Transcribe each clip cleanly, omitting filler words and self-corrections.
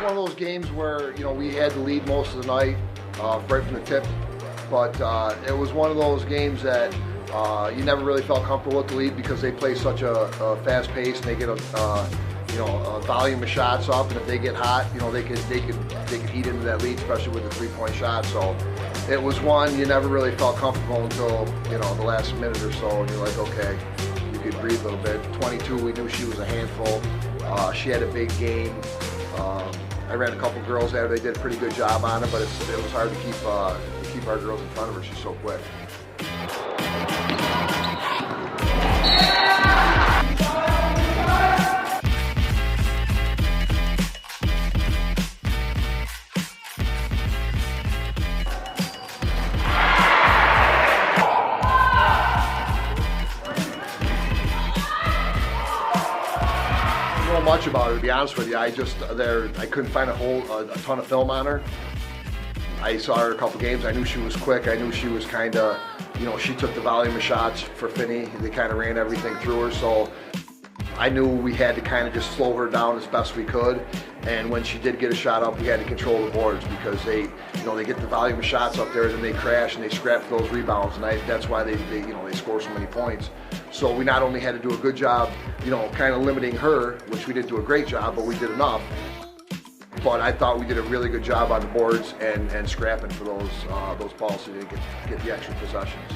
one of those games where, you know, we had the lead most of the night, right from the tip. But it was one of those games that you never really felt comfortable with the lead because they play such a fast pace and they get a volume of shots up, and if they get hot, you know, they could eat into that lead, especially with the 3-point shot. So it was one you never really felt comfortable until, you know, the last minute or so, and you're like, okay, you could breathe a little bit. 22, we knew she was a handful. She had a big game. I ran a couple girls at her. They did a pretty good job on her, but it was hard to keep our girls in front of her. She's so quick. Much about her, to be honest with you. I couldn't find a ton of film on her. I saw her a couple games. I knew she was quick. I knew she was kind of, you know, she took the volume of shots for Finney. They kind of ran everything through her, so I knew we had to kind of just slow her down as best we could. And when she did get a shot up, we had to control the boards because they, you know, they get the volume of shots up there, and then they crash and they scrap for those rebounds, and that's why they score so many points. So we not only had to do a good job, you know, kind of limiting her, which we didn't do a great job, but we did enough. But I thought we did a really good job on the boards and scrapping for those balls so they get the extra possessions.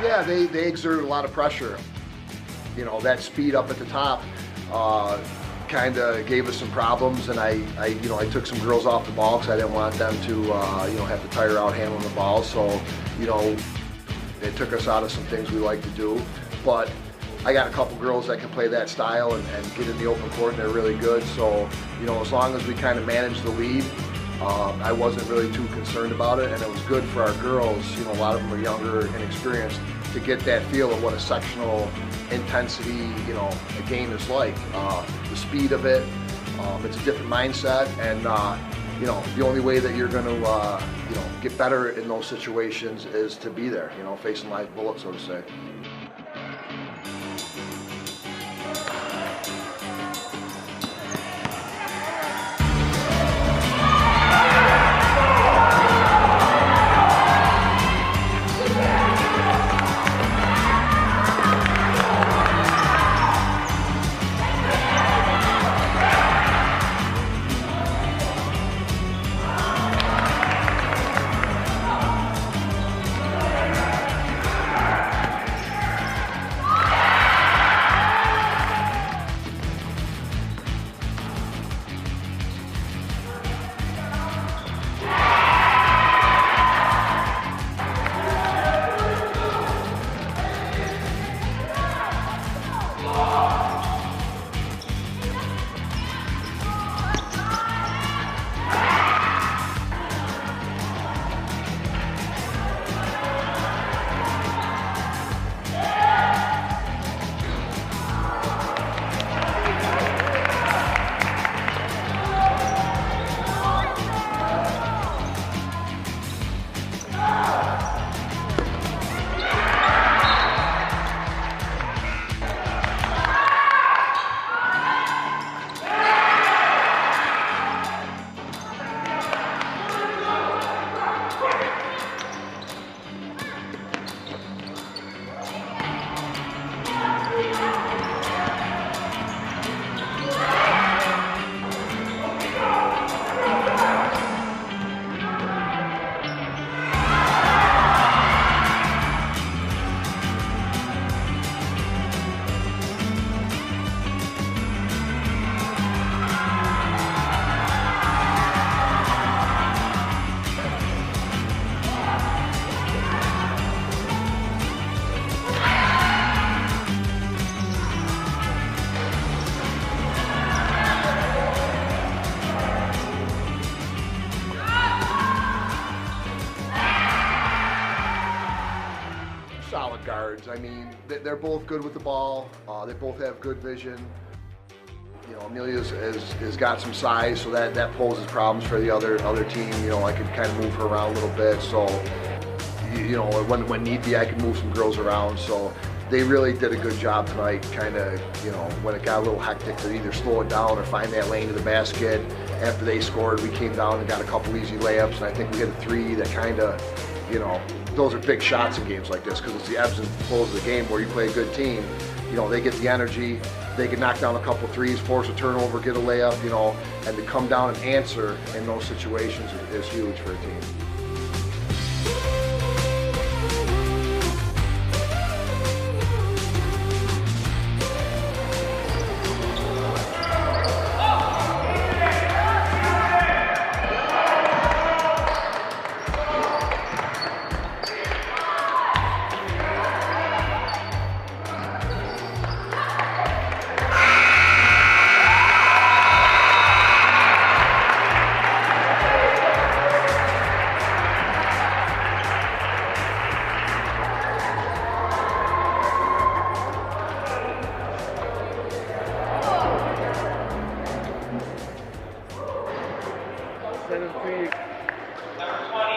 Yeah, they exerted a lot of pressure. You know, that speed up at the top kind of gave us some problems, and I took some girls off the ball because I didn't want them to have to tire out handling the ball. So, you know, it took us out of some things we like to do. But I got a couple girls that can play that style and get in the open court, and they're really good. So, you know, as long as we kind of managed the lead, I wasn't really too concerned about it, and it was good for our girls. You know, a lot of them are younger and inexperienced, to get that feel of what a sectional intensity, you know, a game is like. The speed of it, it's a different mindset, and you know, the only way that you're going to get better in those situations is to be there, you know, facing live bullets, so to say. guards. I mean, they're both good with the ball. They both have good vision. You know, Amelia's has got some size, so that poses problems for the other team. You know, I could kind of move her around a little bit, so you know, when need be, I could move some girls around. So they really did a good job tonight. Kind of, you know, when it got a little hectic, to either slow it down or find that lane to the basket. After they scored, we came down and got a couple easy layups, and I think we hit a three that kind of, you know, those are big shots in games like this because it's the ebbs and flows of the game where you play a good team. You know, they get the energy, they can knock down a couple threes, force a turnover, get a layup, you know, and to come down and answer in those situations is huge for a team. Number 20.